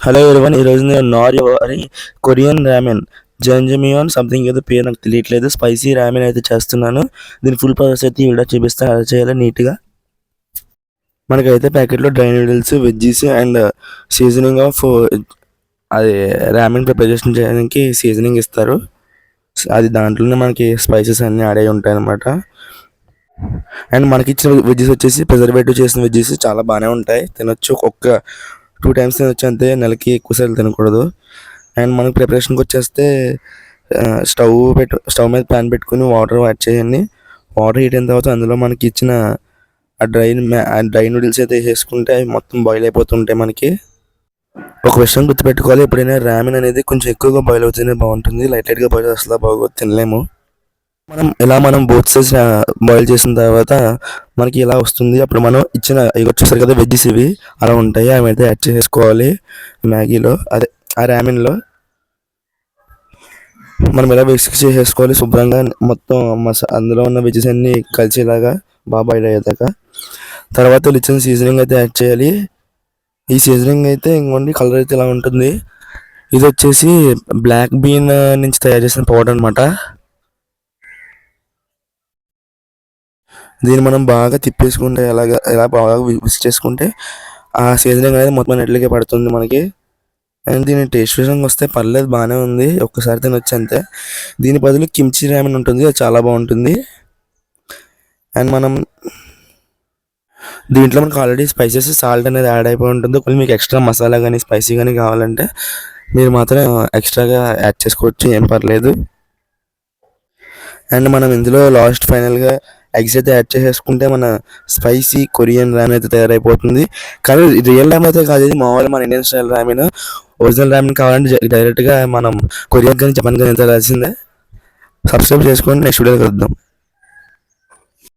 Hello everyone, ఈరోజు నేను నారి వారి కొరియన్ రామెన్ జంజమియాన్ సంథింగ్ ఏదో పేరు నాకు తెలియట్లేదు. స్పైసీ రామెన్ అయితే చేస్తున్నాను. దీని ఫుల్ ప్రాసెస్ అయితే ఈ వీడియో చూపిస్తాను. అలా చేయాలి నీట్గా. మనకైతే ప్యాకెట్లో dry noodles, veggies and seasoning of అది రామెన్ ప్రిపరేషన్ చేయడానికి సీజనింగ్ ఇస్తారు. అది దాంట్లోనే మనకి స్పైసెస్ అన్నీ యాడ్ అయి ఉంటాయి అన్నమాట. అండ్ మనకి ఇచ్చిన వెజ్జెస్ వచ్చేసి ప్రిజర్వేటివ్ చేసిన వెజ్జెస్ చాలా బాగానే ఉంటాయి, తినొచ్చు. ఒక్క 2 టైమ్స్ తినొచ్చు అంతే, నెలకి ఎక్కువసార్లు తినకూడదు. అండ్ మనకి ప్రిపరేషన్కి వచ్చేస్తే స్టవ్ మీద ప్యాన్ పెట్టుకుని వాటర్ యాడ్ చేయండి. వాటర్ హీట్ అయిన తర్వాత అందులో మనకి ఇచ్చిన ఆ డ్రై నూడిల్స్ అయితే వేసేసుకుంటే అవి మొత్తం బాయిల్ అయిపోతుంటాయి. మనకి ఒక విషయం గుర్తుపెట్టుకోవాలి, ఎప్పుడైనా రామెన్ అనేది కొంచెం ఎక్కువగా బాయిల్ అవుతూనే బాగుంటుంది. లైట్గా బాయిల్ అసలు బాగోదు, తినలేము. మనం బోత్ సైడ్స్ బాయిల్ చేసిన తర్వాత మనకి ఇలా వస్తుంది. అప్పుడు మనం ఇచ్చిన ఇవి వచ్చేసరి కదా వెజ్జెస్, ఇవి అలా ఉంటాయి, అవి అయితే యాడ్ చేసుకోవాలి మ్యాగీలో, అదే ఆ రామెన్లో. మనం ఇలా మిక్స్ చేసేసుకోవాలి శుభ్రంగా. మొత్తం అందులో ఉన్న వెజ్జెస్ అన్నీ కలిసేలాగా బాగా బాయిల్ అయ్యేదాకా. తర్వాత ఇచ్చిన సీజనింగ్ అయితే యాడ్ చేయాలి. ఈ సీజనింగ్ అయితే ఇంకోండి కలర్ అయితే ఇలా ఉంటుంది. ఇది వచ్చేసి బ్లాక్ బీన్ నుంచి తయారు చేసిన పౌడర్ అనమాట. దీన్ని మనం బాగా తిప్పేసుకుంటే ఎలా బాగా మిక్స్ చేసుకుంటే ఆ సీజనింగ్ అనేది మొత్తం నెట్లకి పడుతుంది మనకి. అండ్ దీని టేస్ట్ విషయంగా వస్తే పర్లేదు, బాగానే ఉంది, ఒక్కసారి తినొచ్చు అంతే. దీని బదులు కిమ్చి రామెన్ ఉంటుంది, అది చాలా బాగుంటుంది. అండ్ దీంట్లో మనకు ఆల్రెడీ స్పైసెస్, సాల్ట్ అనేది యాడ్ అయిపోయి ఉంటుంది. కొన్ని మీకు ఎక్స్ట్రా మసాలా కానీ స్పైసీ కానీ కావాలంటే మీరు మాత్రం ఎక్స్ట్రాగా యాడ్ చేసుకోవచ్చు, ఏం పర్లేదు. అండ్ మనం ఇందులో లాస్ట్ ఫైనల్గా ఎగ్స్ అయితే యాడ్ చేసేసుకుంటే మన స్పైసీ కొరియన్ రామెన్ అయితే తయారైపోతుంది. కానీ రియల్ రామెన్ అయితే కాదు, ఇది మామూలుగా మన ఇండియన్ స్టైల్ రామెన్. ఒరిజినల్ రామెన్ కావాలంటే డైరెక్ట్గా మనం కొరియన్ కానీ జపాన్ కానీ ఎంత రాసిందే. సబ్స్క్రైబ్ చేసుకోండి, నెక్స్ట్ వీడియోకి వద్దాం.